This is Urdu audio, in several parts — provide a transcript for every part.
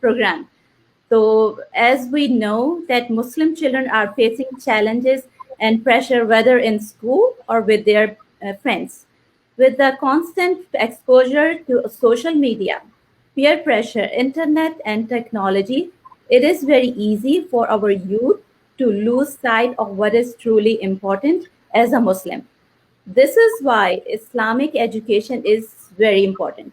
program. So, as we know that Muslim children are facing challenges and pressure, whether in school or with their friends. With the constant exposure to social media, peer pressure, internet, and technology, it is very easy for our youth to lose sight of what is truly important as a Muslim. This is why Islamic education is very important.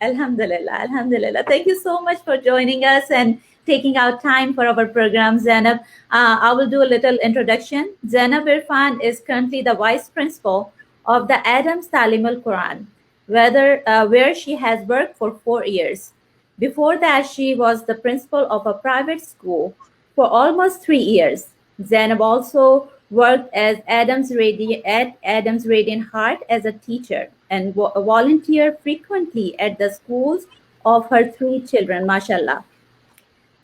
Alhamdulillah, Alhamdulillah. Thank you so much for joining us and taking out time for our program, Zainab. I will do a little introduction. Zainab Irfan is currently the vice principal of the Adams Talim Al Quran, where she has worked for 4 years. Before that, she was the principal of a private school for almost 3 years. Zainab also worked at Adams Radiant Heart as a teacher and volunteered frequently at the schools of her 3 children, mashallah.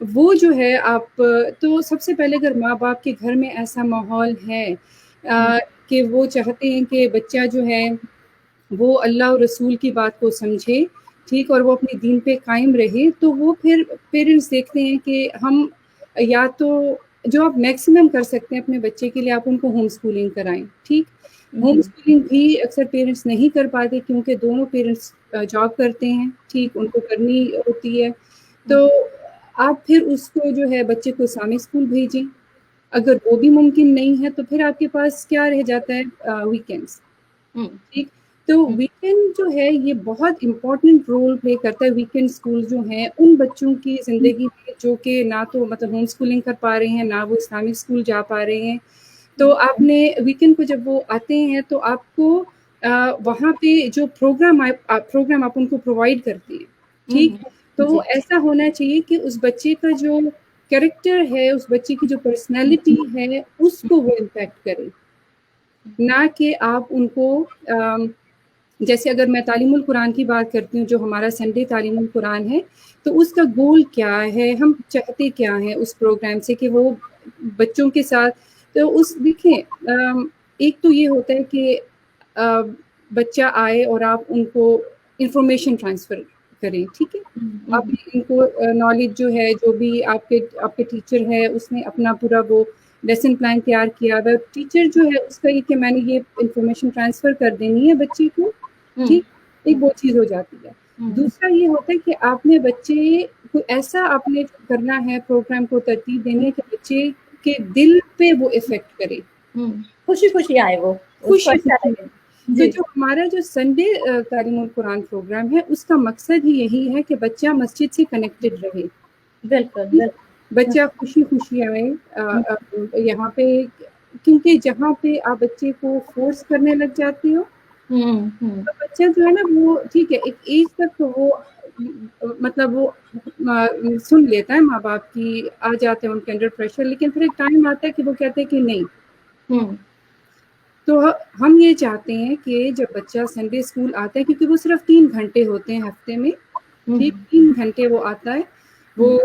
وہ جو ہے آپ تو سب سے پہلے اگر ماں باپ کے گھر میں ایسا ماحول ہے کہ وہ چاہتے ہیں کہ بچہ جو ہے وہ اللہ اور رسول کی بات کو سمجھے، ٹھیک، اور وہ اپنے دین پہ قائم رہے، تو وہ پھر پیرنٹس دیکھتے ہیں کہ ہم یا تو جو آپ میکسیمم کر سکتے ہیں اپنے بچے کے لیے، آپ ان کو ہوم اسکولنگ کرائیں، ٹھیک. ہوم اسکولنگ بھی اکثر پیرنٹس نہیں کر پاتے کیونکہ دونوں پیرنٹس جاب کرتے ہیں، ٹھیک، ان کو کرنی ہوتی ہے. تو آپ پھر اس کو جو ہے بچے کو اسلامک اسکول بھیجیں. اگر وہ بھی ممکن نہیں ہے تو پھر آپ کے پاس کیا رہ جاتا ہے، ویکینڈس، ٹھیک. تو ویکینڈ جو ہے یہ بہت امپورٹنٹ رول پلے کرتا ہے. ویکینڈ اسکول جو ہیں ان بچوں کی زندگی میں جو کہ نہ تو مطلب ہوم اسکولنگ کر پا رہے ہیں، نہ وہ اسلامک اسکول جا پا رہے ہیں. تو آپ نے ویکینڈ کو جب وہ آتے ہیں تو آپ کو وہاں پہ جو پروگرام آپ ان کو پرووائڈ کرتے ہیں، ٹھیک. تو ایسا ہونا چاہیے کہ اس بچے کا جو کیریکٹر ہے، اس بچے کی جو پرسنالٹی ہے، اس کو وہ امپیکٹ کرے، نہ کہ آپ ان کو جیسے اگر میں تعلیم القرآن کی بات کرتی ہوں، جو ہمارا سنڈے تعلیم القرآن ہے، تو اس کا گول کیا ہے، ہم چاہتے کیا ہیں اس پروگرام سے کہ وہ بچوں کے ساتھ. تو اس دیکھیں ایک تو یہ ہوتا ہے کہ بچہ آئے اور آپ ان کو انفارمیشن ٹرانسفر کریں، ٹھیک ہے. آپ ان کو نالج جو ہے، جو بھی آپ کے ٹیچر ہے، اس نے اپنا پورا وہ لیسن پلان تیار کیا ہوا. ٹیچر جو ہے اس کا یہ کہ میں نے یہ انفارمیشن ٹرانسفر کر دینی ہے بچے کو، ٹھیک، ایک وہ چیز ہو جاتی ہے. دوسرا یہ ہوتا ہے کہ آپ نے بچے کو ایسا آپ نے کرنا ہے، پروگرام کو ترتیب دینی ہے کہ بچے کے دل پہ وہ افیکٹ کرے، خوشی خوشی آئے، وہ خوشی خوشی. تو جو ہمارا جو سنڈے تعلیم القرآن پروگرام ہے، اس کا مقصد ہی یہی ہے کہ بچہ مسجد سے کنیکٹڈ رہے. بالکل. بچہ خوشی خوشی آئے یہاں پہ، کیونکہ جہاں پہ آپ بچے کو فورس کرنے لگ جاتے ہو تو بچہ جو ہے نا وہ ٹھیک ہے ایک ایج تک تو وہ مطلب وہ سن لیتا ہے ماں باپ کی، آ جاتے ہیں ان کے انڈر پریشر، لیکن پھر ایک ٹائم آتا ہے کہ وہ کہتے ہیں کہ نہیں. تو ہم یہ چاہتے ہیں کہ جب بچہ سنڈے اسکول آتا ہے، کیونکہ وہ صرف 3 گھنٹے ہوتے ہیں ہفتے میں، ٹھیک، 3 گھنٹے وہ آتا ہے، وہ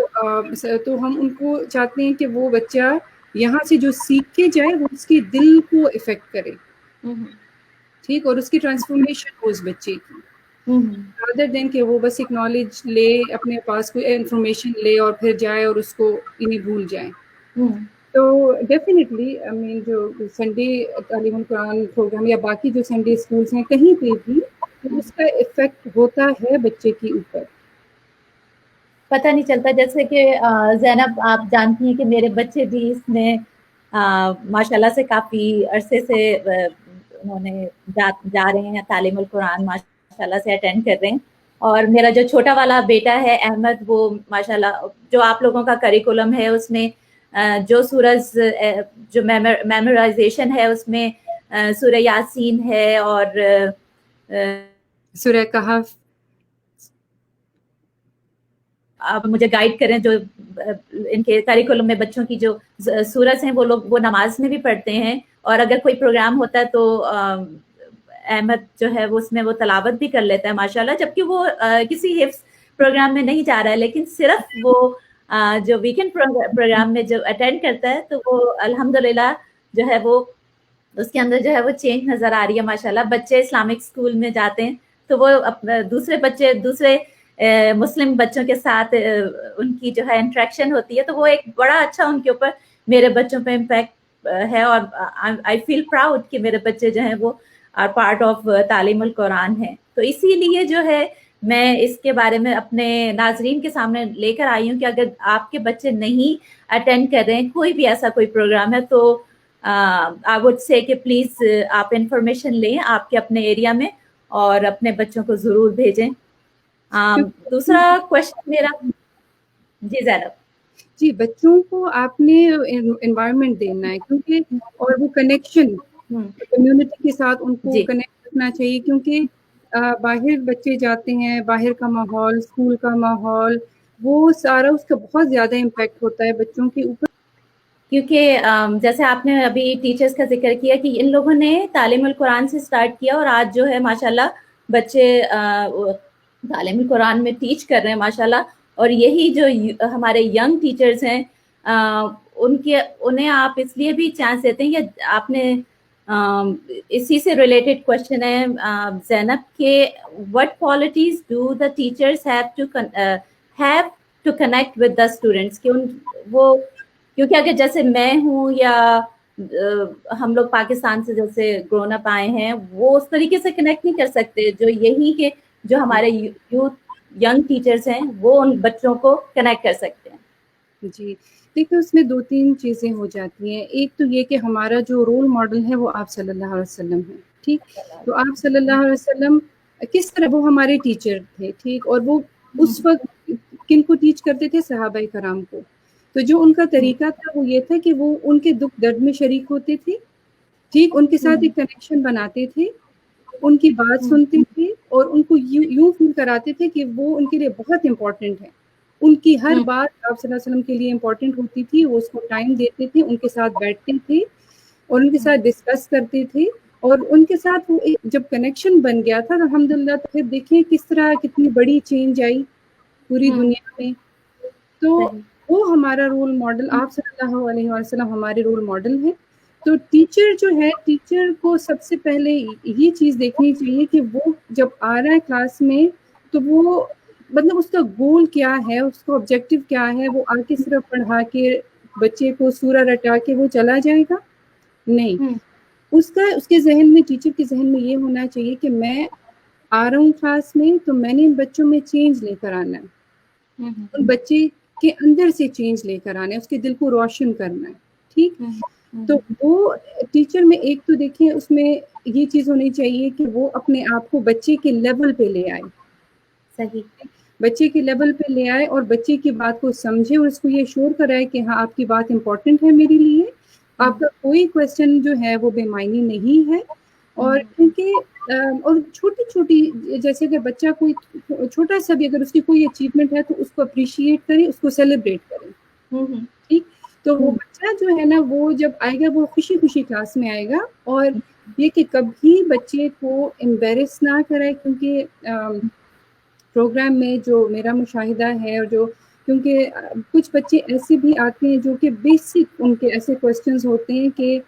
تو ہم ان کو چاہتے ہیں کہ وہ بچہ یہاں سے جو سیکھ کے جائے وہ اس کے دل کو افیکٹ کرے، ٹھیک، اور اس کی ٹرانسفارمیشن ہو اس بچے کی، رادر دین کہ وہ بس ایک نالج لے، اپنے پاس کوئی انفارمیشن لے اور پھر جائے اور اس کو انہیں بھول جائیں. تو ڈیفینیٹلی جو سنڈے تعلیم القرآن پروگرام یا باقی جو سنڈے اسکولس ہیں کہیں پہ بھی اس کا افیکٹ ہوتا ہے بچے کے اوپر. پتہ نہیں چلتا. جیسے کہ زینب آپ جانتی ہیں کہ میرے بچے بھی اس میں ماشاءاللہ سے کافی عرصے سے انہوں نے جا رہے ہیں، تعلیم القرآن ماشاءاللہ سے اٹینڈ کر رہے ہیں. اور میرا جو چھوٹا والا بیٹا ہے احمد، وہ ماشاءاللہ جو آپ لوگوں کا کریکولم ہے اس میں جو سورج جو میمورائزیشن ہے اس میں سورہ یاسین ہے اور سورہ کہف. آپ مجھے گائیڈ کریں، جو ان کے کریکولم میں بچوں کی جو سورت ہیں وہ نماز میں بھی پڑھتے ہیں، اور اگر کوئی پروگرام ہوتا ہے تو احمد جو ہے وہ اس میں وہ تلاوت بھی کر لیتا ہے ماشاءاللہ، جبکہ وہ کسی حفظ پروگرام میں نہیں جا رہا ہے، لیکن صرف وہ جو ویکینڈ پروگرام میں جو اٹینڈ کرتا ہے تو وہ الحمدللہ جو ہے وہ اس کے اندر جو ہے وہ چینج نظر آ رہی ہے ماشاءاللہ. بچے اسلامک اسکول میں جاتے ہیں تو وہ دوسرے بچے دوسرے مسلم بچوں کے ساتھ ان کی جو ہے انٹریکشن ہوتی ہے، تو وہ ایک بڑا اچھا ان کے اوپر میرے بچوں پہ امپیکٹ ہے. اور آئی فیل پراؤڈ کہ میرے بچے جو ہیں وہ آر پارٹ آف تعلیم القرآن ہیں. تو اسی لیے جو ہے میں اس کے بارے میں اپنے ناظرین کے سامنے لے کر آئی ہوں کہ اگر آپ کے بچے نہیں اٹینڈ کر رہے ہیں کوئی بھی ایسا کوئی پروگرام ہے تو I would say کہ پلیز آپ انفارمیشن لیں آپ کے اپنے ایریا میں اور اپنے بچوں کو ضرور بھیجیں. دوسرا کوشچن میرا، جی زینب. جی، بچوں کو آپ نے انوائرمنٹ دینا ہے، کیونکہ اور وہ کنیکشن کمیونٹی کے ساتھ ان کو کنیکٹ رکھنا چاہیے، کیونکہ باہر بچے جاتے ہیں، باہر کا ماحول، اسکول کا ماحول، وہ سارا اس کا بہت زیادہ امپیکٹ ہوتا ہے بچوں کے اوپر. کیونکہ جیسے آپ نے ابھی ٹیچرز کا ذکر کیا کہ ان لوگوں نے تعلیم القرآن سے سٹارٹ کیا اور آج جو ہے ماشاءاللہ بچے تعلیم القرآن میں ٹیچ کر رہے ہیں ماشاءاللہ. اور یہی جو ہمارے ینگ ٹیچرز ہیں انہیں آپ اس لیے بھی چانس دیتے ہیں کہ آپ نے اسی سے ریلیٹڈ کوشچن ہے زینب کہ what qualities do the teachers have to connect with the students کہ وہ کیونکہ اگر جیسے میں ہوں یا ہم لوگ پاکستان سے جیسے گرون اپ آئے ہیں وہ اس طریقے سے کنیکٹ نہیں کر سکتے جو یہی کہ جو ہمارے ینگ ٹیچرز ہیں وہ ان بچوں کو کنیکٹ کر سکتے ہیں. جی دیکھیں اس میں 2-3 چیزیں ہو جاتی ہیں. ایک تو یہ کہ ہمارا جو رول ماڈل ہے وہ آپ صلی اللہ علیہ وسلم ہے. ٹھیک, تو آپ صلی اللہ علیہ وسلم کس طرح وہ ہمارے ٹیچر تھے. ٹھیک, اور وہ اس وقت کن کو ٹیچ کرتے تھے؟ صحابہ کرام کو. تو جو ان کا طریقہ تھا وہ یہ تھا کہ وہ ان کے دکھ درد میں شریک ہوتے تھے. ٹھیک, ان کے ساتھ ایک کنیکشن بناتے تھے, ان کی بات سنتے تھے اور ان کو یوں فیل کراتے تھے کہ وہ ان کے لیے بہت امپورٹنٹ ہے. ان کی ہر بات آپ صلی اللہ علیہ وسلم کے لیے امپورٹنٹ ہوتی تھی. وہ اس کو ٹائم دیتے تھے, ان کے ساتھ بیٹھتے تھے اور ان کے ساتھ ڈسکس کرتے تھے. اور ان کے ساتھ وہ جب کنیکشن بن گیا تھا الحمدللہ, تو پھر دیکھیں کس طرح کتنی بڑی چینج آئی پوری دنیا میں. تو وہ ہمارا رول ماڈل, آپ صلی اللہ علیہ وسلم ہمارے رول ماڈل ہیں. تو ٹیچر جو ہے, ٹیچر کو سب سے پہلے یہ چیز دیکھنی چاہیے کہ وہ جب آ رہا ہے کلاس میں تو وہ مطلب اس کا گول کیا ہے, اس کا آبجیکٹو کیا ہے. وہ آ کے صرف پڑھا کے بچے کو سورہ رٹا کے وہ چلا جائے گا نہیں. اس کے ذہن میں, ٹیچر کے ذہن میں یہ ہونا چاہیے کہ میں آ رہا ہوں کلاس میں تو میں نے ان بچوں میں چینج لے کر آنا ہے. ان بچے کے اندر سے چینج لے کر آنا ہے, اس کے دل کو روشن کرنا ہے. ٹھیک, تو وہ ٹیچر میں ایک تو دیکھیں اس میں یہ چیز ہونی چاہیے کہ وہ اپنے آپ کو بچے کے لیول پہ لے آئے. صحیح, بچے کے لیول پہ لے آئے اور بچے کی بات کو سمجھے اور اس کو یہ شور کرائے کہ ہاں آپ کی بات امپورٹنٹ ہے میرے لیے, آپ کا کوئی کویسچن جو ہے وہ بے معنی نہیں ہے. اور کیونکہ اور چھوٹی چھوٹی جیسے کہ بچہ کوئی چھوٹا سا بھی اگر اس کی کوئی اچیومنٹ ہے تو اس کو اپریشیٹ کرے, اس کو سیلیبریٹ کرے. ٹھیک, تو وہ بچہ جو ہے نا وہ جب آئے گا وہ خوشی خوشی کلاس میں آئے گا. اور یہ کہ کبھی بچے کو امبیرس نہ کرے, کیونکہ پروگرام میں جو میرا مشاہدہ ہے اور جو کیونکہ کچھ بچے ایسے بھی آتے ہیں جو کہ بیسک ان کے ایسے کویسچنز ہوتے ہیں کہ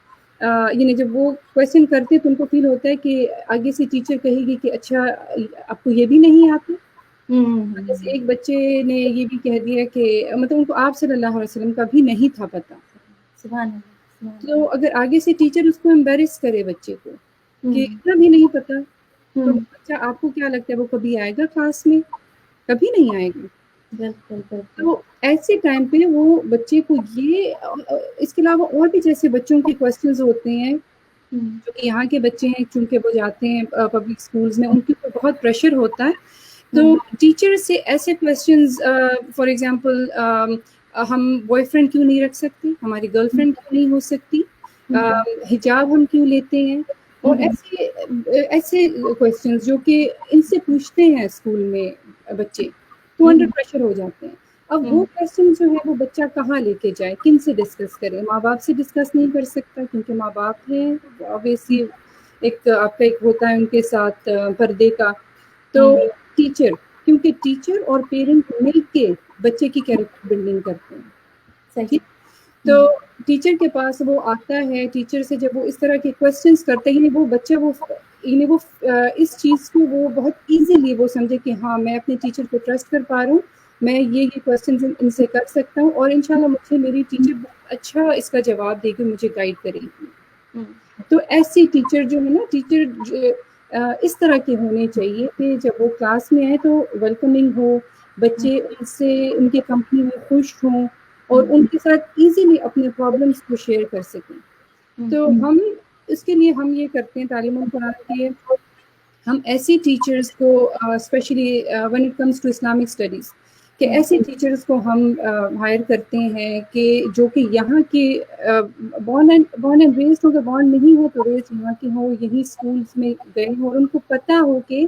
یعنی جب وہ کویسچن کرتے ہیں تو ان کو فیل ہوتا ہے کہ آگے سے ٹیچر کہے گی کہ اچھا آپ کو یہ بھی نہیں آتا. جیسے ایک بچے نے یہ بھی کہہ دیا کہ مطلب ان کو آپ صلی اللہ علیہ وسلم کا بھی نہیں تھا پتہ. سبحان اللہ. تو اگر آگے سے ٹیچر اس کو امبیرس کرے بچے کو کہ اتنا بھی نہیں پتا, تو بچہ آپ کو کیا لگتا ہے وہ کبھی آئے گا کلاس میں؟ کبھی نہیں آئے گا. بالکل بالکل. تو ایسے ٹائم پہ وہ بچے کو یہ, اس کے علاوہ اور بھی جیسے بچوں کے کویسچنز ہوتے ہیں جو کہ یہاں کے بچے ہیں چونکہ وہ جاتے ہیں پبلک اسکولز میں, ان کے اوپر بہت پریشر ہوتا ہے. تو ٹیچر سے ایسے کویسچنز فار ایگزامپل ہم بوائے فرینڈ کیوں نہیں رکھ سکتے, ہماری گرل فرینڈ کیوں نہیں ہو سکتی, حجاب ہم کیوں لیتے ہیں, اور ایسے کویسچنز جو کہ ان سے پوچھتے ہیں اسکول میں بچے تو انڈر پریشر ہو جاتے ہیں. اب وہ کویسچن جو ہے وہ بچہ کہاں لے کے جائے, کن سے ڈسکس کرے؟ ماں باپ سے ڈسکس نہیں کر سکتا کیونکہ ماں باپ ہیں اوبیسلی ایک آپ کا ایک ہوتا ہے ان کے ساتھ پردے کا. تو ٹیچر, کیونکہ ٹیچر اور پیرنٹ مل کے بچے کی کیریکٹر بلڈنگ کرتے ہیں. صحیح. تو ٹیچر کے پاس وہ آتا ہے, ٹیچر سے جب وہ اس طرح کے کویسچنس کرتے ہیں وہ بچہ وہ اس چیز کو وہ بہت ایزیلی وہ سمجھے کہ ہاں میں اپنے ٹیچر کو ٹرسٹ کر پا رہا ہوں, میں یہ کویسچنز ان سے کر سکتا ہوں اور انشاءاللہ مجھے میری ٹیچر بہت اچھا اس کا جواب دے گی, مجھے گائیڈ کرے گی. تو ایسی ٹیچر جو ہے نا, ٹیچر اس طرح کے ہونے چاہیے کہ جب وہ کلاس میں آئے تو ویلکمنگ ہو, بچے ان سے ان کے کمپنی میں خوش ہوں اور ان کے ساتھ ایزیلی اپنے پرابلمس کو شیئر کر سکیں. تو ہم اس کے لیے ہم یہ کرتے ہیں تعلیم القرآن کے, ہم ایسی ٹیچرز کو especially when it comes to Islamic studies کہ ایسے ٹیچرز کو ہم ہائر کرتے ہیں کہ جو کہ یہاں کے born and raised who, born نہیں ہو تو ریزڈ یہاں کے ہوں, یہی اسکولس میں گئے ہوں اور ان کو پتہ ہو کہ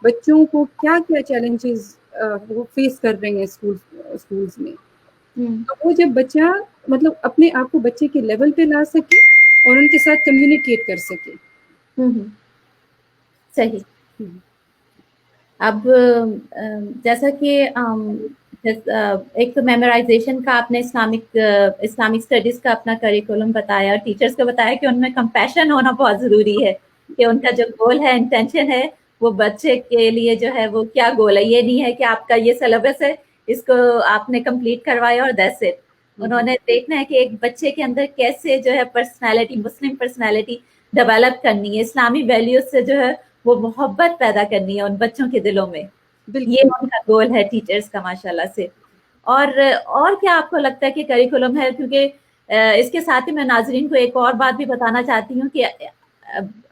بچوں کو کیا کیا چیلنجز وہ فیس کر رہے ہیں اسکولس میں. تو وہ جب بچہ مطلب اپنے آپ کو بچے کے لیول پہ لا سکے اور ان کے ساتھ کمیونیکیٹ کر سکے. صحیح. اب جیسا کہ ایک تو میمورائزیشن کا آپ نے اسلامک اسٹڈیز کا اپنا کریکولم بتایا اور ٹیچرس کو بتایا کہ ان میں کمپیشن ہونا بہت ضروری ہے، کہ ان کا جو گول ہے انٹینشن ہے وہ بچے کے لیے جو ہے وہ کیا گول ہے. یہ نہیں ہے کہ آپ کا یہ سلیبس ہے اس کو آپ نے کمپلیٹ کروایا اور دیٹس اٹ. انہوں نے دیکھنا ہے کہ ایک بچے کے اندر کیسے جو ہے پرسنالٹی، مسلم پرسنالٹی ڈیولپ کرنی ہے، اسلامی ویلیوز سے جو ہے وہ محبت پیدا کرنی ہے ان بچوں کے دلوں میں. یہ ان کا گول ہے ٹیچرز کا ماشاءاللہ سے. اور کیا آپ کو لگتا ہے کہ کریکولم ہے؟ کیونکہ اس کے ساتھ ہی میں ناظرین کو ایک اور بات بھی بتانا چاہتی ہوں کہ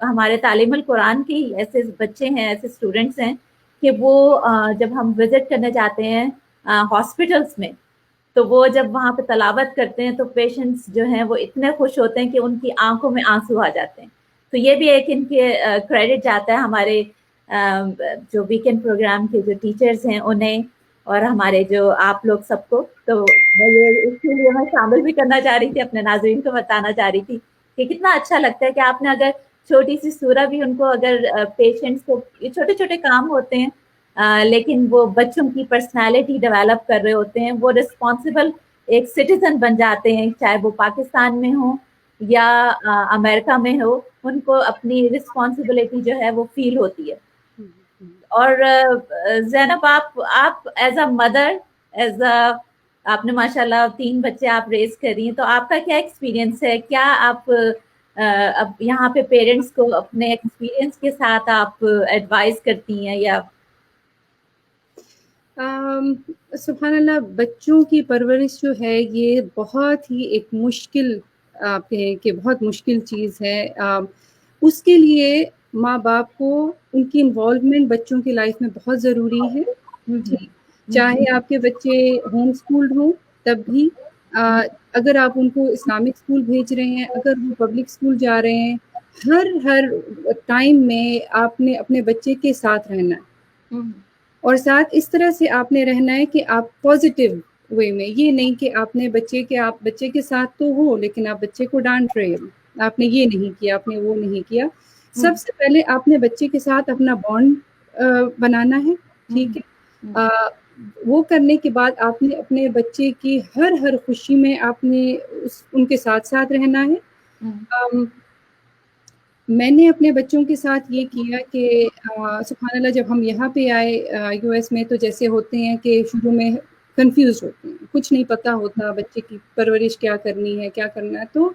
ہمارے تعلیم القرآن کے ایسے بچے ہیں، ایسے اسٹوڈنٹس ہیں کہ وہ جب ہم وزٹ کرنے جاتے ہیں ہاسپٹلس میں، تو وہ جب وہاں پہ تلاوت کرتے ہیں تو پیشنٹس جو ہیں وہ اتنے خوش ہوتے ہیں کہ ان کی آنکھوں میں آنسو آ جاتے ہیں. تو یہ بھی ایک ان کے کریڈٹ جاتا ہے ہمارے جو ویکینڈ پروگرام کے جو ٹیچرز ہیں انہیں، اور ہمارے جو آپ لوگ سب کو. تو یہ اس کے لیے میں شامل بھی کرنا چاہ رہی تھی، اپنے ناظرین کو بتانا چاہ رہی تھی کہ کتنا اچھا لگتا ہے کہ آپ نے اگر چھوٹی سی سورہ بھی ان کو، اگر پیشنٹس کو، یہ چھوٹے چھوٹے کام ہوتے ہیں لیکن وہ بچوں کی پرسنالٹی ڈیولپ کر رہے ہوتے ہیں، وہ رسپانسبل ایک سٹیزن بن جاتے ہیں، چاہے وہ پاکستان میں ہوں یا امریکہ میں ہو، ان کو اپنی رسپانسبلٹی جو ہے وہ فیل ہوتی ہے. اور زینب آپ ایز اے مدر، آپ نے ماشاءاللہ 3 بچے آپ ریز کر رہی ہیں، تو آپ کا کیا ایکسپیرینس ہے؟ کیا آپ اب یہاں پہ پیرنٹس کو اپنے ایکسپیرینس کے ساتھ آپ ایڈوائز کرتی ہیں یا؟ سبحان اللہ، بچوں کی پرورش جو ہے یہ بہت ہی ایک مشکل، آپ کہیں کہ بہت مشکل چیز ہے. اس کے لیے ماں باپ کو ان کی انوالومنٹ بچوں کی لائف میں بہت ضروری ہے. ٹھیک، چاہے آپ کے بچے ہوم اسکولڈ ہوں تب بھی، اگر آپ ان کو اسلامک اسکول بھیج رہے ہیں، اگر وہ پبلک اسکول جا رہے ہیں، ہر ٹائم میں آپ نے اپنے بچے کے ساتھ رہنا ہے. اور ساتھ اس طرح سے آپ نے رہنا ہے کہ آپ پازیٹیو وے میں، یہ نہیں کہ آپ نے آپ بچے کے ساتھ تو ہو لیکن آپ بچے کو ڈانٹ رہے ہو، آپ نے یہ نہیں کیا، آپ نے وہ نہیں کیا. سب سے پہلے آپ نے بچے کے ساتھ اپنا بانڈ بنانا ہے. ٹھیک ہے، وہ کرنے کے بعد آپ نے اپنے بچے کی ہر خوشی میں آپ نے ان کے ساتھ رہنا ہے. میں نے اپنے بچوں کے ساتھ یہ کیا کہ سبحان اللہ، جب ہم یہاں پہ آئے یو ایس میں، تو جیسے ہوتے ہیں کہ شروع میں کنفیوز ہوتے ہیں، کچھ نہیں پتہ ہوتا بچے کی پرورش کیا کرنی ہے، کیا کرنا ہے. تو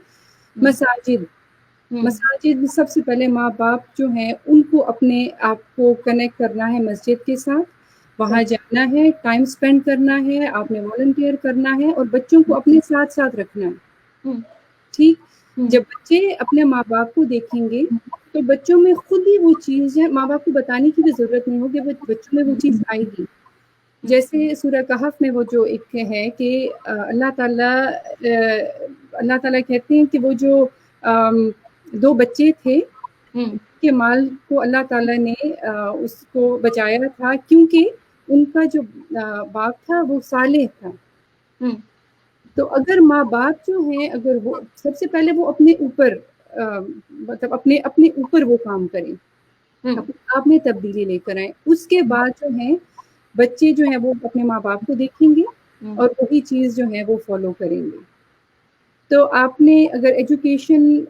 مساجد سب سے پہلے ماں باپ جو ہیں ان کو اپنے آپ کو کنیکٹ کرنا ہے مسجد کے ساتھ، وہاں جانا ہے، ٹائم اسپینڈ کرنا ہے، آپ نے والنٹیئر کرنا ہے اور بچوں کو اپنے ساتھ رکھنا ہے. ٹھیک، جب بچے اپنے ماں باپ کو دیکھیں گے تو بچوں میں خود ہی وہ چیز ہے، ماں باپ کو بتانے کی بھی ضرورت نہیں ہوگی، بچوں میں وہ چیز آئے گی. جیسے سورہ کہف میں وہ جو ایک ہے کہ اللہ تعالیٰ کہتے ہیں کہ وہ جو 2 بچے تھے کے مال کو اللہ تعالیٰ نے اس کو بچایا تھا کیونکہ ان کا جو باپ تھا وہ صالح تھا. تو اگر ماں باپ جو ہیں، اگر وہ سب سے پہلے وہ اپنے اوپر مطلب اپنے اوپر وہ کام کریں، آپ میں تبدیلی لے کر آئیں، اس کے بعد جو ہے بچے جو ہیں وہ اپنے ماں باپ کو دیکھیں گے اور وہی چیز جو ہے وہ فالو کریں گے. تو آپ نے اگر ایجوکیشن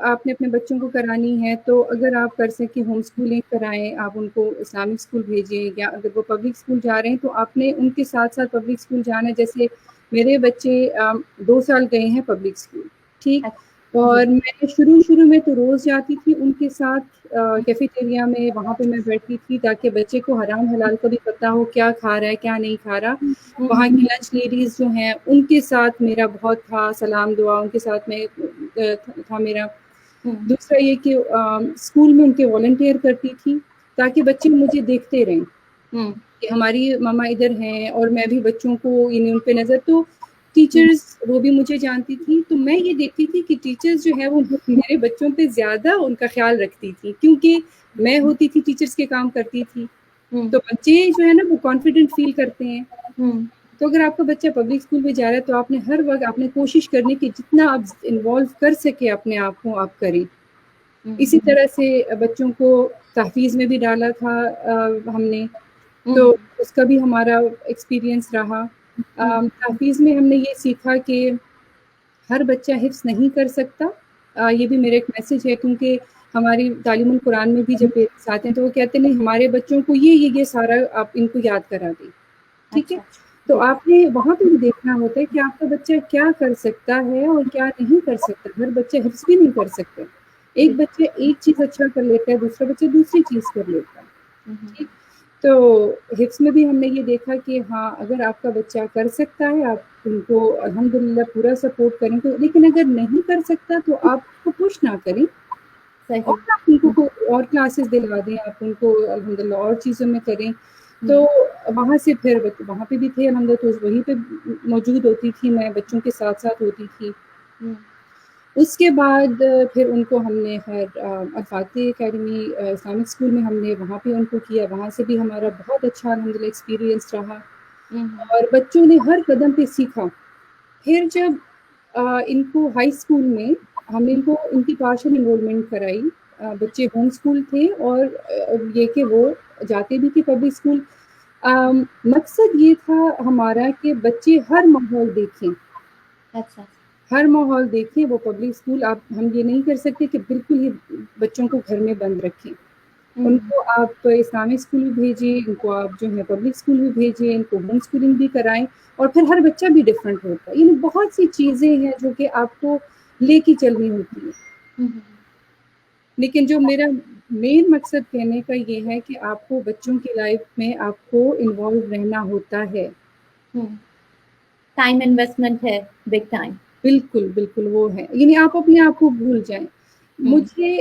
آپ نے اپنے بچوں کو کرانی ہے تو اگر آپ کر سکیں ہوم اسکولنگ کرائیں، آپ ان کو اسلامک اسکول بھیجیں، یا اگر وہ پبلک اسکول جا رہے ہیں تو آپ نے ان کے ساتھ پبلک اسکول جانا ہے. جیسے میرے بچے 2 سال گئے ہیں پبلک اسکول. ٹھیک، اور میں شروع میں تو روز جاتی تھی ان کے ساتھ کیفیٹیریا میں، وہاں پہ میں بیٹھتی تھی تاکہ بچے کو حرام حلال کا بھی پتہ ہو، کیا کھا رہا ہے کیا نہیں کھا رہا. وہاں کی لنچ لیڈیز جو ہیں ان کے ساتھ میرا بہت تھا سلام دعا، ان کے ساتھ میں تھا میرا. دوسرا یہ کہ اسکول میں ان کے والنٹیئر کرتی تھی تاکہ بچے مجھے دیکھتے رہیں کہ ہماری ماما ادھر ہیں، اور میں بھی بچوں کو ان پہ نظر. تو ٹیچرز وہ بھی مجھے جانتی تھی، تو میں یہ دیکھتی تھی کہ ٹیچرز جو ہے وہ میرے بچوں پہ زیادہ ان کا خیال رکھتی تھی، کیونکہ میں ہوتی تھی ٹیچرز کے کام کرتی تھی. تو بچے جو ہے نا وہ کانفیڈنٹ فیل کرتے ہیں. تو اگر آپ کا بچہ پبلک اسکول میں جا رہا ہے تو آپ نے ہر وقت آپ نے کوشش کرنی کہ جتنا آپ انوالو کر سکے اپنے آپ کو آپ کریں. اسی طرح سے بچوں کو تحفیظ میں بھی ڈالا تھا ہم نے. تو اس کا بھی ہمارا ایکسپیرینس رہا. تحفیظ میں ہم نے یہ سیکھا کہ ہر بچہ حفظ نہیں کر سکتا. یہ بھی میرا ایک میسج ہے, کیونکہ ہماری تعلیم القرآن میں بھی جب پیرنٹس آتے ہیں تو وہ کہتے ہیں نہیں ہمارے بچوں کو یہ سارا آپ ان کو یاد کرا دیں, ٹھیک ہے. تو آپ نے وہاں پہ بھی دیکھنا ہوتا ہے کہ آپ کا بچہ کیا کر سکتا ہے اور کیا نہیں کر سکتا. ہر بچہ حفظ بھی نہیں کر سکتا. ایک بچہ ایک چیز اچھا کر لیتا ہے, دوسرا بچہ دوسری چیز کر لیتا ہے, ٹھیک. تو حفظ میں بھی ہم نے یہ دیکھا کہ ہاں اگر آپ کا بچہ کر سکتا ہے آپ ان کو الحمدللہ پورا سپورٹ کریں تو, لیکن اگر نہیں کر سکتا تو آپ اس کو پوش نہ کریں, اور آپ ان کو اور کلاسز دلوا دیں, آپ ان کو الحمدللہ اور چیزوں میں کریں. تو وہاں سے پھر وہاں پہ بھی تھے الحمدللہ, تو وہیں پہ موجود ہوتی تھی, میں بچوں کے ساتھ ساتھ ہوتی تھی. اس کے بعد پھر ان کو ہم نے الفاتح اکیڈمی اسلامک اسکول میں ہم نے وہاں پہ ان کو کیا. وہاں سے بھی ہمارا بہت اچھا الحمدللہ ایکسپیرینس رہا, اور بچوں نے ہر قدم پہ سیکھا. پھر جب ان کو ہائی اسکول میں ہم نے ان کو ان کی پارشل انرولمنٹ کرائی. بچے ہوم اسکول تھے اور یہ کہ وہ جاتے بھی تھے پبلک اسکول. مقصد یہ تھا ہمارا کہ بچے ہر ماحول دیکھیں, اچھا ہر ماحول دیکھیں. وہ پبلک اسکول ہم یہ نہیں کر سکتے کہ بالکل ہی بچوں کو گھر میں بند رکھیں. ان کو آپ اسلامک اسکول بھی بھیجیں, ان کو آپ جو ہے پبلک اسکول بھی بھیجیں, ان کو ہوم اسکولنگ بھی کرائیں. اور پھر ہر بچہ بھی ڈفرینٹ ہوتا ہے, یعنی بہت سی چیزیں ہیں جو کہ آپ کو لے کے چلنی ہوتی ہے. لیکن جو میرا مین مقصد کہنے کا یہ ہے کہ آپ کو بچوں کی لائف میں آپ کو انوالو رہنا ہوتا ہے. ٹائم انویسٹمنٹ ہے, بگ ٹائم. بالکل بالکل وہ ہے, یعنی آپ اپنے آپ کو بھول جائیں. مجھے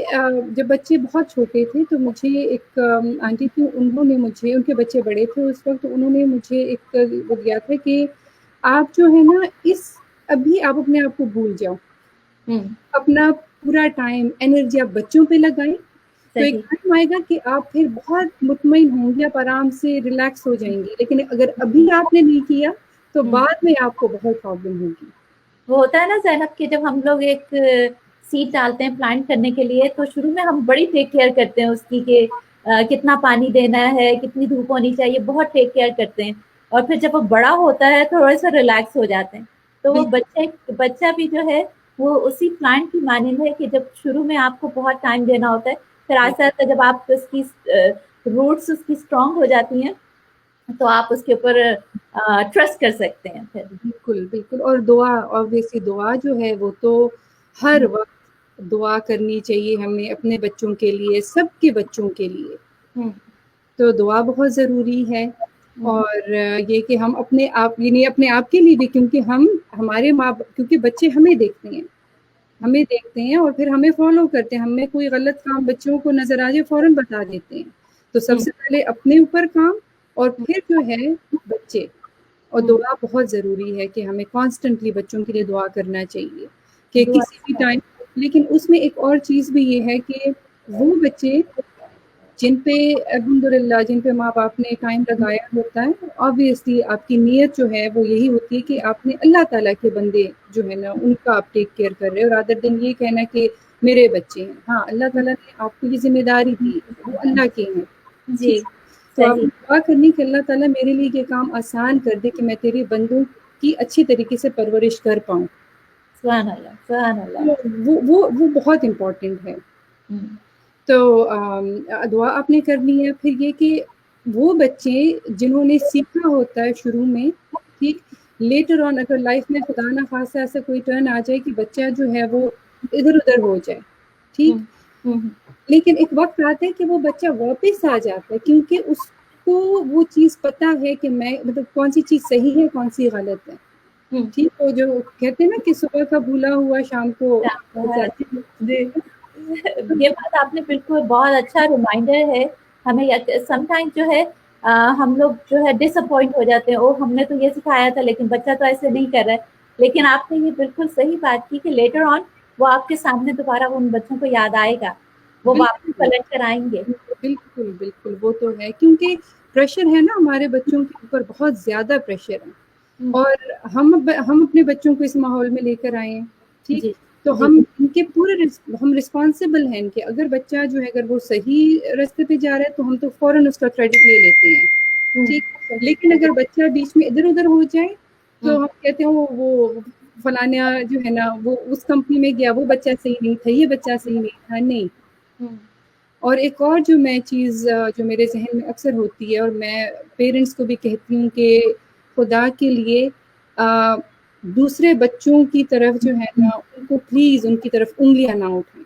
جب بچے بہت چھوٹے تھے تو مجھے ایک آنٹی تھی, انہوں نے مجھے, ان کے بچے بڑے تھے اس وقت, انہوں نے مجھے ایک وہ دیا تھا کہ آپ جو ہے نا ابھی آپ اپنے آپ کو بھول جاؤ, اپنا پورا ٹائم انرجی آپ بچوں پہ لگائیں. تو ایک ٹائم آئے گا کہ آپ پھر بہت مطمئن ہوں گے, آپ آرام سے ریلیکس ہو جائیں گے. لیکن اگر ابھی آپ نے نہیں کیا تو بعد میں آپ کو بہت پرابلم ہوگی. وہ ہوتا ہے نا زینب کہ جب ہم لوگ ایک سیڈ ڈالتے ہیں پلانٹ کرنے کے لیے تو شروع میں ہم بڑی ٹیک کیئر کرتے ہیں اس کی, کہ کتنا پانی دینا ہے, کتنی دھوپ ہونی چاہیے, بہت ٹیک کیئر کرتے ہیں. اور پھر جب وہ بڑا ہوتا ہے تھوڑا سا ریلیکس ہو جاتے ہیں. تو وہ بچہ بھی جو ہے وہ اسی پلانٹ کی مانند ہے کہ جب شروع میں آپ کو بہت ٹائم دینا ہوتا ہے, پھر آہستہ آہستہ جب آپ اس کی روٹس اس کی اسٹرانگ ہو جاتی ہیں تو آپ اس کے اوپر ٹرسٹ کر سکتے ہیں پھر. بالکل بالکل. اور دعا, obviously دعا جو ہے وہ تو ہر وقت دعا کرنی چاہیے ہمیں اپنے بچوں کے لیے, سب کے بچوں کے لیے. تو دعا بہت ضروری ہے. اور یہ کہ ہم اپنے آپ, یعنی اپنے آپ کے لیے بھی, کیونکہ ہمارے ماں کیونکہ بچے ہمیں دیکھتے ہیں اور پھر ہمیں فالو کرتے ہیں. ہمیں کوئی غلط کام بچوں کو نظر آ جائے فوراً بتا دیتے ہیں. تو سب سے پہلے اپنے اوپر کام, اور پھر جو ہے بچے. اور دعا بہت ضروری ہے کہ ہمیں کانسٹنٹلی بچوں کے لیے دعا کرنا چاہیے کہ کسی بھی ٹائم. لیکن اس میں ایک اور چیز بھی یہ ہے کہ وہ بچے جن پہ الحمدللہ جن پہ ماں باپ نے ٹائم لگایا ہوتا ہے, obviously آپ کی نیت جو ہے وہ یہی ہوتی ہے کہ آپ نے اللہ تعالیٰ کے بندے جو ہے نا ان کا آپ ٹیک کیئر کر رہے ہیں, اور ادر دن یہ کہنا کہ میرے بچے ہیں. ہاں اللہ تعالیٰ نے آپ کو یہ ذمہ داری دی, وہ اللہ کے ہیں. جی تو آپ دعا کرنی کہ اللہ تعالیٰ میرے لیے یہ کام آسان کر دے کہ میں تیرے بندوں کی اچھی طریقے سے پرورش کر پاؤں. سبحان اللہ, سبحان اللہ. وہ بہت امپورٹنٹ ہے. تو دعا آپ نے کرنی ہے. پھر یہ کہ وہ بچے جنہوں نے سیکھا ہوتا ہے شروع میں, ٹھیک, لیٹر آن اگر لائف میں خدا نہ خواستہ ایسا کوئی ٹرن آ جائے کہ بچہ جو ہے وہ ادھر ادھر ہو جائے, ٹھیک, لیکن ایک وقت آتا ہے کہ وہ بچہ واپس آ جاتا ہے, کیونکہ اس کو وہ چیز پتہ ہے کہ میں مطلب کون سی چیز صحیح ہے کون سی غلط ہے. ٹھیک, تو جو کہتے ہیں نا کہ صبح کا بھولا ہوا شام کو یہ بات آپ نے بالکل بہت اچھا ریمائنڈر ہے ہمیں. سم ٹائم جو ہے ہم لوگ جو ہے ڈس اپوائنٹ ہو جاتے ہیں, ہم نے تو یہ سکھایا تھا لیکن بچہ تو ایسے نہیں کر رہا ہے. لیکن آپ نے یہ بالکل صحیح بات کی کہ لیٹر آن وہ آپ کے سامنے دوبارہ ان بچوں کو یاد آئے گا, وہ واپس پلٹ کر آئیں گے. بالکل بالکل, وہ تو ہے, کیونکہ پریشر ہے نا ہمارے بچوں کے اوپر, بہت زیادہ پریشر ہے. اور ہم اپنے بچوں کو اس ماحول میں لے کر آئے ہیں, ٹھیک, تو ہم ان کے پورے ہم رسپانسبل ہیں کہ اگر بچہ جو ہے اگر وہ صحیح راستے پہ جا رہا ہے تو ہم تو فوراً اس کا کریڈٹ لے لیتے ہیں. ٹھیک. لیکن اگر بچہ بیچ میں ادھر ادھر ہو جائے تو ہم کہتے ہیں وہ فلانا جو ہے نا وہ اس کمپنی میں گیا، وہ بچہ صحیح نہیں تھا، یہ بچہ صحیح نہیں تھا. نہیں. اور ایک اور جو میں چیز جو میرے ذہن میں اکثر ہوتی ہے اور میں پیرنٹس کو بھی کہتی ہوں کہ خدا کے لیے دوسرے بچوں کی طرف جو ہے نا ان کو پلیز ان کی طرف انگلیاں نہ اٹھائیں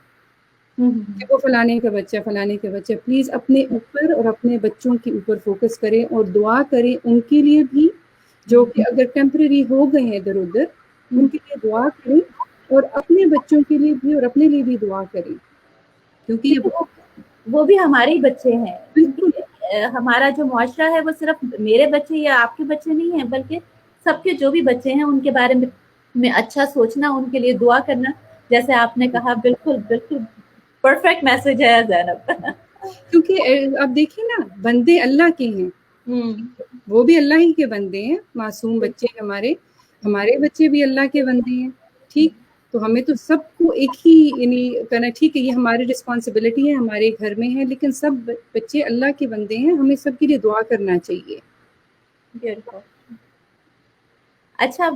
کہ وہ فلانے کا بچہ. پلیز اپنے اوپر اور اپنے بچوں کے اوپر فوکس کریں اور دعا کریں ان کے لیے بھی جو کہ اگر ٹیمپرری ہو گئے ہیں ادھر ادھر، ان کے لیے دعا کریں اور اپنے بچوں کے لیے بھی اور اپنے لیے بھی دعا کریں، کیونکہ یہ وہ بھی ہمارے ہی بچے ہیں. بالکل ہمارا جو معاشرہ ہے وہ صرف میرے بچے یا آپ کے بچے نہیں ہیں، بلکہ سب کے جو بھی بچے ہیں ان کے بارے میں اچھا سوچنا، ان کے لیے دعا کرنا، جیسے آپ نے کہا. بالکل بالکل پرفیکٹ میسج ہے زینب. کیونکہ اب دیکھیں نا، بندے اللہ کے ہیں، وہ بھی اللہ ہی کے بندے ہیں، معصوم بچے ہمارے بچے بھی اللہ کے بندے ہیں. ٹھیک، تو ہمیں تو سب کو ایک ہی یعنی کرنا. ٹھیک ہے یہ ہماری رسپانسبلٹی ہے، ہمارے گھر میں ہے، لیکن سب بچے اللہ کے بندے ہیں، ہمیں سب کے لیے دعا کرنا چاہیے. اچھا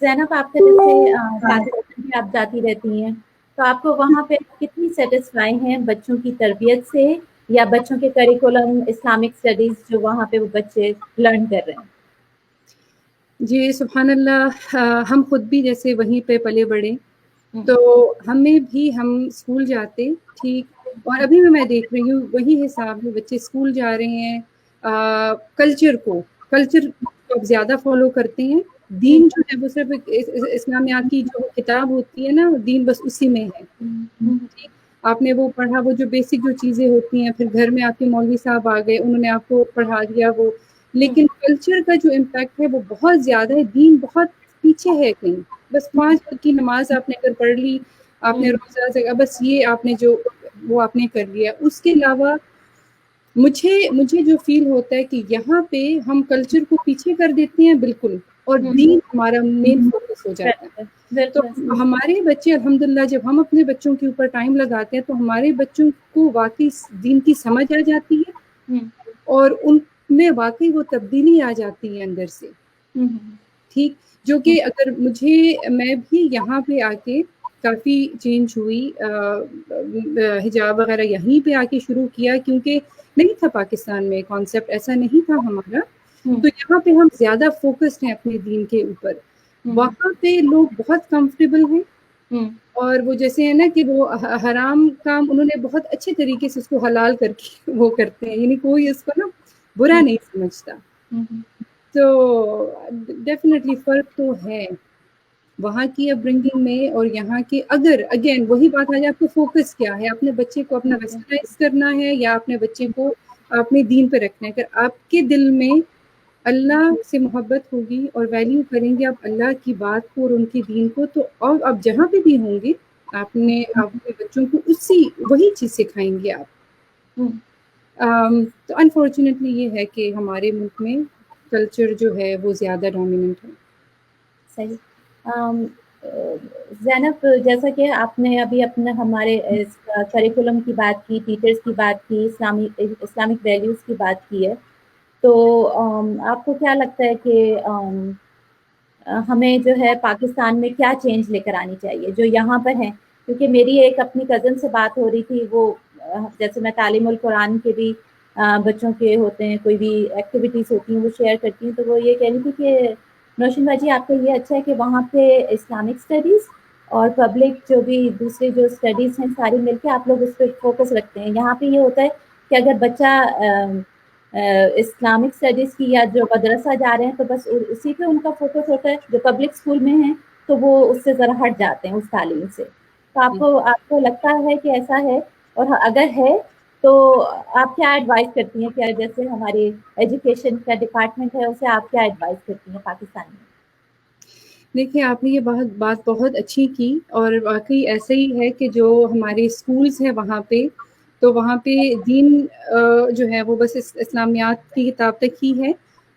زینب، آپ کے جیسے پاکستان بھی آپ جاتی رہتی ہیں، تو آپ کو وہاں پہ کتنی سیٹسفائی ہیں بچوں کی تربیت سے یا بچوں کے کریکولم اسلامک اسٹڈیز جو وہاں پہ وہ بچے لرن کر رہے ہیں؟ جی سبحان اللہ، ہم خود بھی جیسے وہیں پہ پلے بڑھے، تو ہمیں بھی ہم اسکول جاتے. ٹھیک، اور ابھی میں دیکھ رہی ہوں وہی حساب میں بچے اسکول جا رہے ہیں، کلچر کو زیادہ فالو کرتے ہیں. دین جو ہے وہ صرف اسلامیات کی جو کتاب ہوتی ہے نا، دین بس اسی میں ہے. آپ نے وہ پڑھا، وہ جو بیسک جو چیزیں ہوتی ہیں، پھر گھر میں آپ کے مولوی صاحب آ گئے، انہوں نے آپ کو پڑھا دیا وہ. لیکن کلچر کا جو امپیکٹ ہے وہ بہت زیادہ ہے. دین بہت پیچھے ہے کہیں. بس 5 وقت کی نماز آپ نے اگر پڑھ لی، آپ نے روزہ سے بس یہ آپ نے جو وہ آپ نے کر لیا. اس کے علاوہ مجھے جو فیل ہوتا ہے کہ یہاں پہ ہم کلچر کو پیچھے کر دیتے ہیں بالکل، اور دین ہمارا مین فوکس ہو جاتا ہے. تو ہمارے بچے الحمدللہ جب ہم اپنے بچوں کے اوپر ٹائم لگاتے ہیں تو ہمارے بچوں کو واقعی دین کی سمجھ آ جاتی ہے اور ان میں واقعی وہ تبدیلی آ جاتی ہے اندر سے. ٹھیک، جو کہ اگر میں بھی یہاں پہ آ کے کافی چینج ہوئی، حجاب وغیرہ یہیں پہ آ کے شروع کیا، کیونکہ نہیں تھا پاکستان میں کانسیپٹ، ایسا نہیں تھا ہمارا. تو یہاں پہ ہم زیادہ فوکسڈ ہیں اپنے دین کے اوپر. وہاں پہ لوگ بہت کمفرٹیبل ہیں، اور وہ جیسے ہے نا کہ وہ حرام کام انہوں نے بہت اچھے طریقے سے اس کو حلال کر کے وہ کرتے ہیں، یعنی کوئی اس کو نا برا نہیں سمجھتا. تو ڈیفینیٹلی فرق تو ہے وہاں کی اپبرنگنگ میں اور یہاں کی. اگر اگین وہی بات آ جائے، آپ کو فوکس کیا ہے؟ اپنے بچے کو اپنا ویسٹرنائز کرنا ہے یا اپنے بچے کو اپنے دین پہ رکھنا ہے؟ اگر آپ کے دل میں اللہ سے محبت ہوگی اور ویلیو کریں گے آپ اللہ کی بات کو اور ان کے دین کو، تو اور آپ جہاں پہ بھی ہوں گے اپنے بچوں کو وہی چیز سکھائیں گے آپ. تو انفارچونیٹلی یہ ہے کہ ہمارے ملک میں کلچر جو ہے وہ زیادہ ڈومیننٹ ہے. صحیح. زینب، جیسا کہ آپ نے ابھی اپنے ہمارے کریکولم کی بات کی، ٹیچرز کی بات کی، اسلامک ویلیوز کی بات کی ہے، تو آپ کو کیا لگتا ہے کہ ہمیں جو ہے پاکستان میں کیا چینج لے کر آنی چاہیے جو یہاں پر ہیں؟ کیونکہ میری ایک اپنی کزن سے بات ہو رہی تھی، وہ جیسے میں تعلیم القرآن کے بھی بچوں کے ہوتے ہیں، کوئی بھی ایکٹیویٹیز ہوتی ہیں وہ شیئر کرتی ہیں، تو وہ یہ کہہ رہی تھی کہ نوشین باجی آپ کا یہ اچھا ہے کہ وہاں پہ اسلامک اسٹڈیز اور پبلک جو بھی دوسری جو اسٹڈیز ہیں ساری مل کے آپ لوگ اس پہ فوکس رکھتے ہیں. یہاں پہ یہ ہوتا ہے کہ اگر بچہ اسلامک اسٹڈیز کی یا جو مدرسہ جا رہے ہیں تو بس اسی پہ ان کا فوکس ہوتا ہے. جو پبلک اسکول میں ہیں تو وہ اس سے ذرا ہٹ جاتے ہیں اس تعلیم سے. تو آپ کو لگتا ہے کہ ایسا ہے؟ اور اگر ہے تو آپ کیا ایڈوائز کرتی ہیں؟ کیا جیسے ہماری ایجوکیشن کا ڈپارٹمنٹ ہے اسے آپ کیا ایڈوائز کرتی ہیں پاکستان میں؟ دیکھیے آپ نے یہ بات بہت اچھی کی، اور واقعی ایسے ہی ہے کہ جو ہمارے اسکولز ہیں وہاں پہ دین جو ہے وہ بس اسلامیات کی کتاب تک ہی ہے.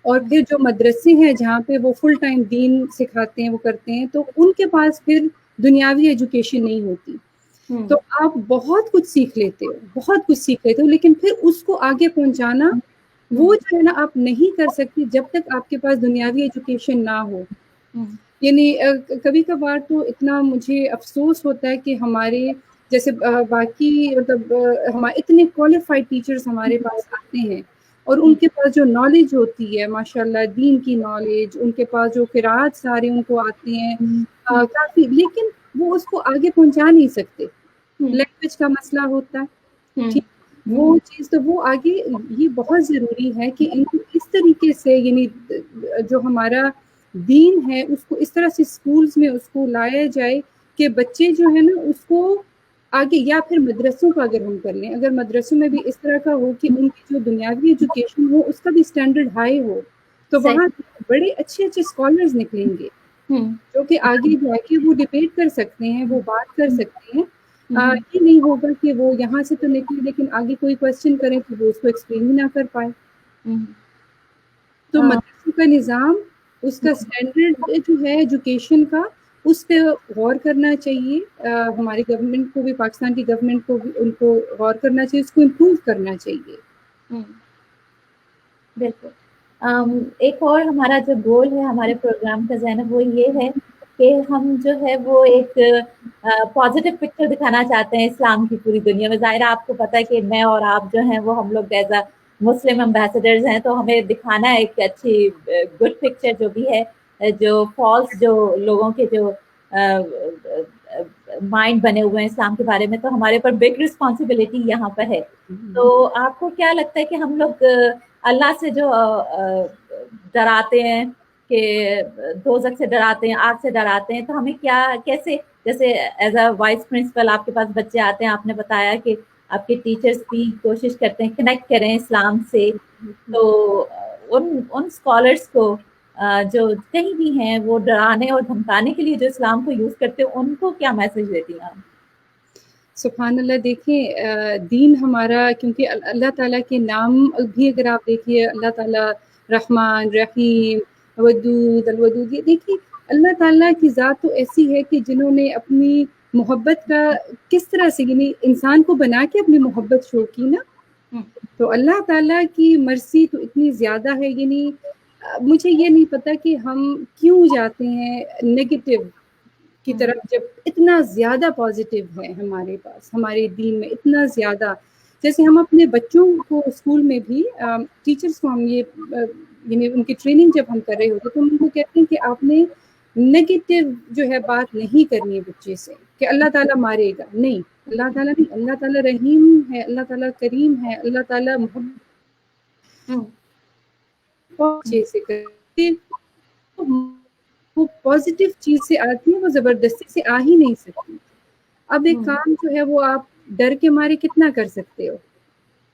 اور پھر جو مدرسے ہیں جہاں پہ وہ فل ٹائم دین سکھاتے ہیں وہ کرتے ہیں، تو ان کے پاس پھر دنیاوی ایجوکیشن نہیں ہوتی. تو آپ بہت کچھ سیکھ لیتے ہو لیکن پھر اس کو آگے پہنچانا وہ جو ہے نا آپ نہیں کر سکتی جب تک آپ کے پاس دنیاوی ایجوکیشن نہ ہو. یعنی کبھی کبھار تو اتنا مجھے افسوس ہوتا ہے کہ ہمارے جیسے باقی مطلب اتنے کوالیفائڈ ٹیچرز ہمارے پاس آتے ہیں اور ان کے پاس جو نالج ہوتی ہے ماشاء اللہ دین کی نالج، ان کے پاس جو قرات سارے ان کو آتے ہیں کافی، لیکن وہ اس کو آگے پہنچا نہیں سکتے. لینگویج کا مسئلہ ہوتا ہے، ٹھیک، وہ چیز تو وہ آگے یہ بہت ضروری ہے کہ ان کو اس طریقے سے یعنی جو ہمارا دین ہے اس کو اس طرح سے اسکولز میں اس کو لایا جائے کہ بچے جو ہے نا اس کو آگے، یا پھر مدرسوں کا اگر ہم کر لیں، اگر مدرسوں میں بھی اس طرح کا ہو کہ ان کی جو دنیاوی ایجوکیشن ہو اس کا بھی اسٹینڈرڈ ہائی ہو، تو وہاں بڑے اچھے اچھے اسکالرز نکلیں گے جو کہ آگے جا کے وہ ڈبیٹ کر سکتے ہیں، وہ بات کر سکتے ہیں. یہ نہیں ہوگا کہ وہ یہاں سے تو نکلے لیکن آگے کوئی کوشچن کریں تو وہ اس کو ایکسپلین ہی نہ کر پائے. تو مدرسوں کا نظام، اس کا اسٹینڈرڈ جو ہے ایجوکیشن کا، اس پہ غور کرنا چاہیے. ہماری گورنمنٹ کو بھی، پاکستان کی گورنمنٹ کو بھی ان کو غور کرنا چاہیے، اس کو امپروو کرنا چاہیے. بالکل. ایک اور ہمارا جو گول ہے ہمارے پروگرام کا زینب وہ یہ ہے کہ ہم جو ہے وہ ایک پازیٹیو پکچر دکھانا چاہتے ہیں اسلام کی پوری دنیا میں. ظاہر آپ کو پتہ ہے کہ میں اور آپ جو ہیں وہ ہم لوگ ایز اے مسلم امبیسڈرز ہیں، تو ہمیں دکھانا ہے ایک اچھی گڈ پکچر جو بھی ہے، جو فالس جو لوگوں کے جو مائنڈ بنے ہوئے ہیں اسلام کے بارے میں، تو ہمارے پر بگ رسپانسبلٹی یہاں پر ہے. تو آپ کو کیا لگتا ہے کہ ہم لوگ اللہ سے جو ڈراتے ہیں کہ دوزخ سے ڈراتے ہیں، آگ سے ڈراتے ہیں، تو ہمیں کیا کیسے، جیسے ایز اے وائس پرنسپل آپ کے پاس بچے آتے ہیں، آپ نے بتایا کہ آپ کے ٹیچرز بھی کوشش کرتے ہیں کنیکٹ کریں اسلام سے، تو ان اسکالرس کو جو کہیں بھی ہیں وہ ڈرانے اور دھمکانے کے لیے جو اسلام کو یوز کرتے ہیں، ان کو کیا میسج دیتی ہیں آپ؟ سبحان اللہ. دیکھیں دین ہمارا، کیونکہ اللہ تعالیٰ کے نام بھی اگر آپ دیکھیے، اللہ تعالیٰ رحمان، رحیم، ودود، الودود، یہ دیکھیے اللہ تعالیٰ کی ذات تو ایسی ہے کہ جنہوں نے اپنی محبت کا کس طرح سے یعنی انسان کو بنا کے اپنی محبت شو کی نا، تو اللہ تعالیٰ کی مرضی تو اتنی زیادہ ہے. یعنی مجھے یہ نہیں پتا کہ ہم کیوں جاتے ہیں نیگیٹو کی طرف جب اتنا زیادہ پازیٹیو ہے ہمارے پاس، ہمارے دین میں اتنا زیادہ. جیسے ہم اپنے بچوں کو اسکول میں بھی ٹیچرز کو ہم یہ یعنی ان کی ٹریننگ جب ہم کر رہے ہوتے تو ان کو کہتے ہیں کہ آپ نے نیگیٹو جو ہے بات نہیں کرنی ہے بچے سے کہ اللہ تعالیٰ مارے گا. نہیں، اللہ تعالیٰ نہیں، اللہ تعالیٰ رحیم ہے، اللہ تعالیٰ کریم ہے، اللہ تعالیٰ اچھے سے کرتے، وہ پازیٹیو چیز سے آتی ہے، وہ زبردستی سے آ ہی نہیں سکتی. اب ایک کام جو ہے وہ آپ ڈر کے مارے کتنا کر سکتے ہو،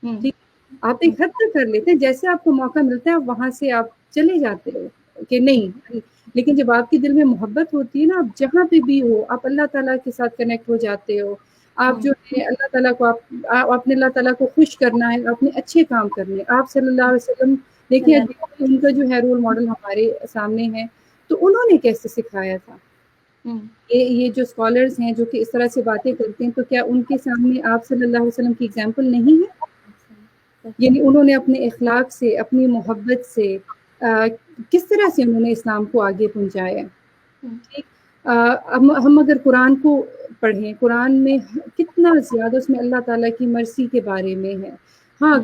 ٹھیک، آپ ایک حد تک کر لیتے ہیں، جیسے آپ کو موقع ملتا ہے وہاں سے آپ چلے جاتے ہو کہ نہیں. لیکن جب آپ کے دل میں محبت ہوتی ہے نا، آپ جہاں پہ بھی ہو آپ اللہ تعالیٰ کے ساتھ کنیکٹ ہو جاتے ہو. آپ جو ہے اللہ تعالیٰ کو آپ نے اللہ تعالیٰ کو خوش کرنا ہے، آپ نے اچھے کام کرنے. آپ صلی اللہ علیہ وسلم دیکھیں، ان کا جو ہے رول ماڈل ہمارے سامنے ہے، تو انہوں نے کیسے سکھایا تھا. یہ جو اسکالرز ہیں جو کہ اس طرح سے باتیں کرتے ہیں، تو کیا ان کے سامنے آپ صلی اللہ علیہ وسلم کی اگزامپل نہیں ہے؟ یعنی انہوں نے اپنے اخلاق سے، اپنی محبت سے کس طرح سے انہوں نے اسلام کو آگے پہنچایا. ٹھیک، ہم اگر قرآن کو پڑھیں، قرآن میں کتنا زیادہ اس میں اللہ تعالیٰ کی مرضی کے بارے میں ہے. ہاں،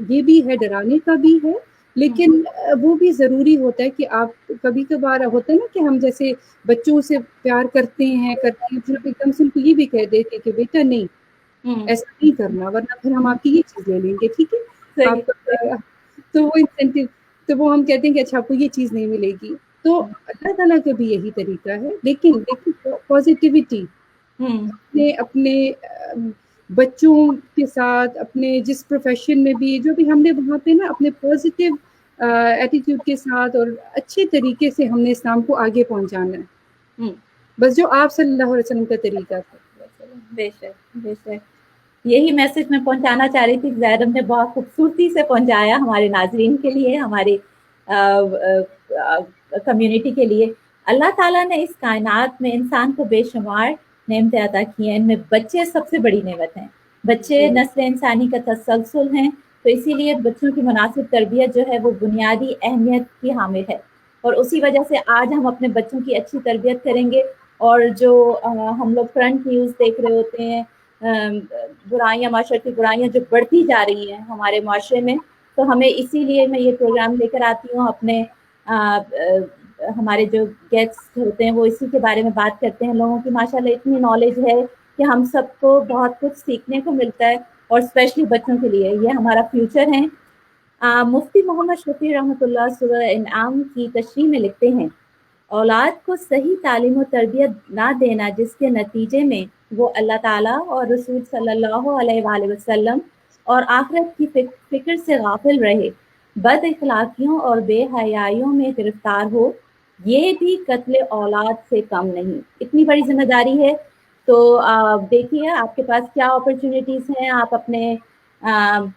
یہ بھی ہے، ڈرانے کا بھی ہے، لیکن وہ بھی ضروری ہوتا ہے کہ آپ کبھی کبھار ہوتا ہے نا کہ ہم جیسے بچوں سے پیار کرتے ہیں پھر ایک دم سے ان کو یہ بھی کہہ دیتے کہ بیٹا نہیں ایسا نہیں کرنا ورنہ پھر ہم آپ کی یہ چیز لے لیں گے، ٹھیک ہے آپ کا، تو وہ انسینٹیو، تو وہ ہم کہتے ہیں کہ اچھا آپ کو یہ چیز نہیں ملے گی. تو اللہ تعالیٰ کا بھی یہی طریقہ ہے. لیکن پازیٹیوٹی اپنے بچوں کے ساتھ، اپنے جس پروفیشن میں بھی جو بھی ہم نے وہاں پہ نا اپنے پازیٹیو ایٹیٹیوڈ کے ساتھ اور اچھے طریقے سے ہم نے اسلام کو آگے پہنچانا ہے، بس جو آپ صلی اللہ علیہ وسلم کا طریقہ تھا. بے شک، بے شک. یہی میسج میں پہنچانا چاہ رہی تھی. زیدم نے بہت خوبصورتی سے پہنچایا ہمارے ناظرین کے لیے، ہماری کمیونٹی کے لیے. اللہ تعالیٰ نے اس کائنات میں انسان کو بے شمار نعمتیں عطا کی ہیں، ان میں بچے سب سے بڑی نعمت ہیں. بچے نسل انسانی کا تسلسل ہیں، تو اسی لیے بچوں کی مناسب تربیت جو ہے وہ بنیادی اہمیت کی حامل ہے، اور اسی وجہ سے آج ہم اپنے بچوں کی اچھی تربیت کریں گے. اور جو ہم لوگ فرنٹ نیوز دیکھ رہے ہوتے ہیں، برائیاں، معاشرتی برائیاں جو بڑھتی جا رہی ہیں ہمارے معاشرے میں، تو ہمیں اسی لیے میں یہ پروگرام لے کر آتی ہوں. اپنے ہمارے جو گیسٹ ہوتے ہیں وہ اسی کے بارے میں بات کرتے ہیں. لوگوں کی ماشاءاللہ اتنی نالج ہے کہ ہم سب کو بہت کچھ سیکھنے کو ملتا ہے، اور اسپیشلی بچوں کے لیے یہ ہمارا فیوچر ہے. مفتی محمد شفیع رحمۃ اللہ سورہ انعام کی تشریح میں لکھتے ہیں، اولاد کو صحیح تعلیم و تربیت نہ دینا جس کے نتیجے میں وہ اللہ تعالیٰ اور رسول صلی اللہ علیہ وآلہ وسلم اور آخرت کی فکر سے غافل رہے، بد اخلاقیوں اور بے حیائیوں میں گرفتار ہو، یہ بھی قتل اولاد سے کم نہیں. اتنی بڑی ذمہ داری ہے. تو دیکھیے آپ کے پاس کیا اپرچونیٹیز ہیں. آپ اپنے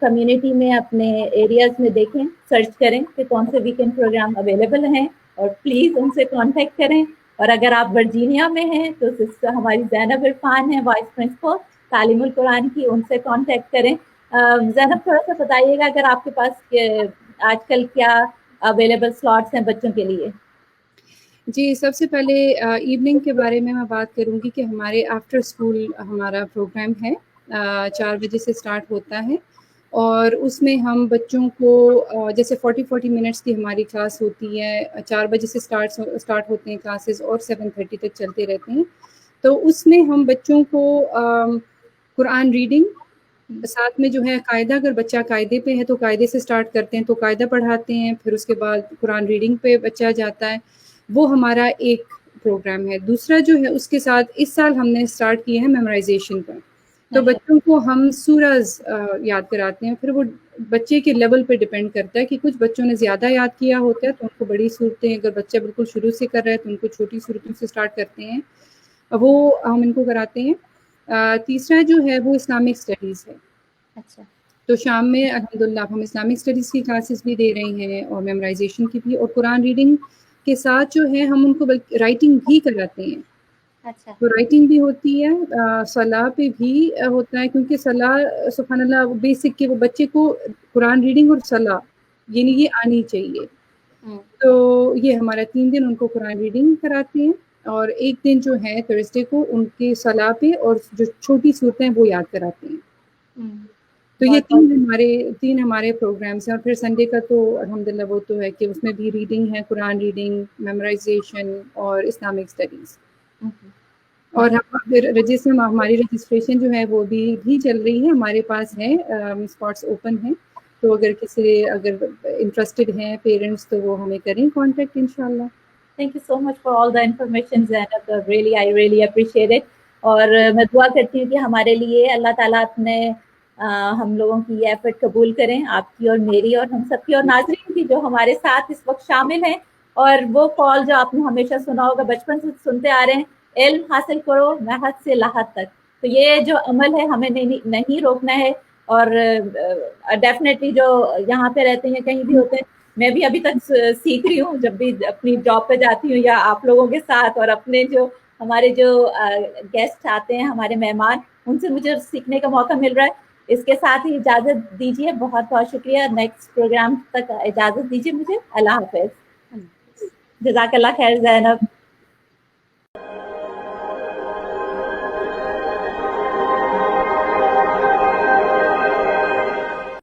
کمیونٹی میں، اپنے ایریاز میں دیکھیں، سرچ کریں کہ کون سے ویکینڈ پروگرام اویلیبل ہیں، اور پلیز ان سے کانٹیکٹ کریں. اور اگر آپ ورجینیا میں ہیں تو سسٹر ہماری زینب عرفان ہیں، وائس پرنسپل تعلیم القرآن کی، ان سے کانٹیکٹ کریں. زینب تھوڑا سا بتائیے گا اگر آپ کے پاس آج کل کیا اویلیبل سلاٹس ہیں بچوں کے لیے. جی، سب سے پہلے ایوننگ کے بارے میں بات کروں گی کہ ہمارے آفٹر اسکول ہمارا پروگرام ہے، 4 بجے سے اسٹارٹ ہوتا ہے، اور اس میں ہم بچوں کو جیسے 40 منٹس کی ہماری کلاس ہوتی ہے. 4 بجے سے اسٹارٹ ہوتے ہیں کلاسز، اور 7:30 تک چلتے رہتے ہیں. تو اس میں ہم بچوں کو قرآن ریڈنگ، ساتھ میں جو ہے قاعدہ، اگر بچہ قاعدے پہ ہے تو قاعدے سے اسٹارٹ کرتے ہیں تو قاعدہ پڑھاتے ہیں، پھر اس کے بعد قرآن ریڈنگ پہ بچہ جاتا ہے. وہ ہمارا ایک پروگرام ہے. دوسرا جو ہے اس کے ساتھ اس سال ہم نے اسٹارٹ کیا ہے میمورائزیشن کا. تو بچوں کو ہم سورز یاد کراتے ہیں. پھر وہ بچے کے لیول پہ ڈپینڈ کرتا ہے کہ کچھ بچوں نے زیادہ یاد کیا ہوتا ہے تو ان کو بڑی صورتیں، اگر بچہ بالکل شروع سے کر رہا ہے تو ان کو چھوٹی صورتوں سے اسٹارٹ کرتے ہیں، وہ ہم ان کو کراتے ہیں. تیسرا جو ہے وہ اسلامک اسٹڈیز ہے. اچھا. تو شام میں الحمدللہ ہم اسلامک اسٹڈیز کی کلاسز بھی دے رہے ہیں، اور میمورائزیشن کی بھی، اور قرآن ریڈنگ کے ساتھ جو ہے ہم ان کو رائٹنگ بھی کراتے ہیں. اچھا. تو رائٹنگ بھی ہوتی ہے، صلاح پہ بھی ہوتا ہے، کیونکہ صلاح سبحان اللہ بیسک کہ وہ بچے کو قرآن ریڈنگ اور صلاح یعنی یہ آنی چاہیے. تو یہ ہمارا 3 دن ان کو قرآن ریڈنگ کراتے ہیں، اور ایک دن جو ہے تھرسڈے کو ان کی صلاح پہ اور جو چھوٹی صورتیں وہ یاد کراتے ہیں. تو یہ 3 ہمارے پروگرامس ہیں. اور پھر سنڈے کا تو الحمدللہ وہ تو ہے کہ اس میں بھی ریڈنگ ہے، قرآن ریڈنگ، میمورائزیشن اور اسلامک اسٹڈیز. اور ہماری رجسٹریشن جو ہے وہ بھی چل رہی ہے. ہمارے پاس ہے اسپاٹس اوپن ہیں، تو اگر انٹرسٹڈ ہیں پیرنٹس تو وہ ہمیں کریں کانٹیکٹ انشاءاللہ. Thank you so much for all the information, Zainab. I really appreciate it. اور میں دعا کرتی ہوں کہ ہمارے لیے اللہ تعالیٰ اپنے ہم لوگوں کی یہ ایفرٹ قبول کریں، آپ کی اور میری اور ہم سب کی اور ناظرین کی جو ہمارے ساتھ اس وقت شامل ہیں. اور وہ کال جو آپ نے ہمیشہ سنا ہوگا، بچپن سے سنتے آ رہے ہیں، علم حاصل کرو محد سے لاحت تک. تو یہ جو عمل ہے ہمیں نہیں روکنا ہے. اور ڈیفینیٹلی جو یہاں پہ رہتے ہیں، کہیں بھی ہوتے ہیں، میں بھی ابھی تک سیکھ رہی ہوں. جب بھی اپنی جاب پہ جاتی ہوں یا آپ لوگوں کے ساتھ، اور اپنے جو ہمارے جو گیسٹ آتے ہیں، ہمارے مہمان، ان سے مجھے سیکھنے کا موقع مل رہا ہے. اس کے ساتھ ہی اجازت دیجیے. بہت بہت شکریہ. نیکسٹ پروگرام تک اجازت دیجیے مجھے. اللہ حافظ. جزاک اللہ خیر زینب.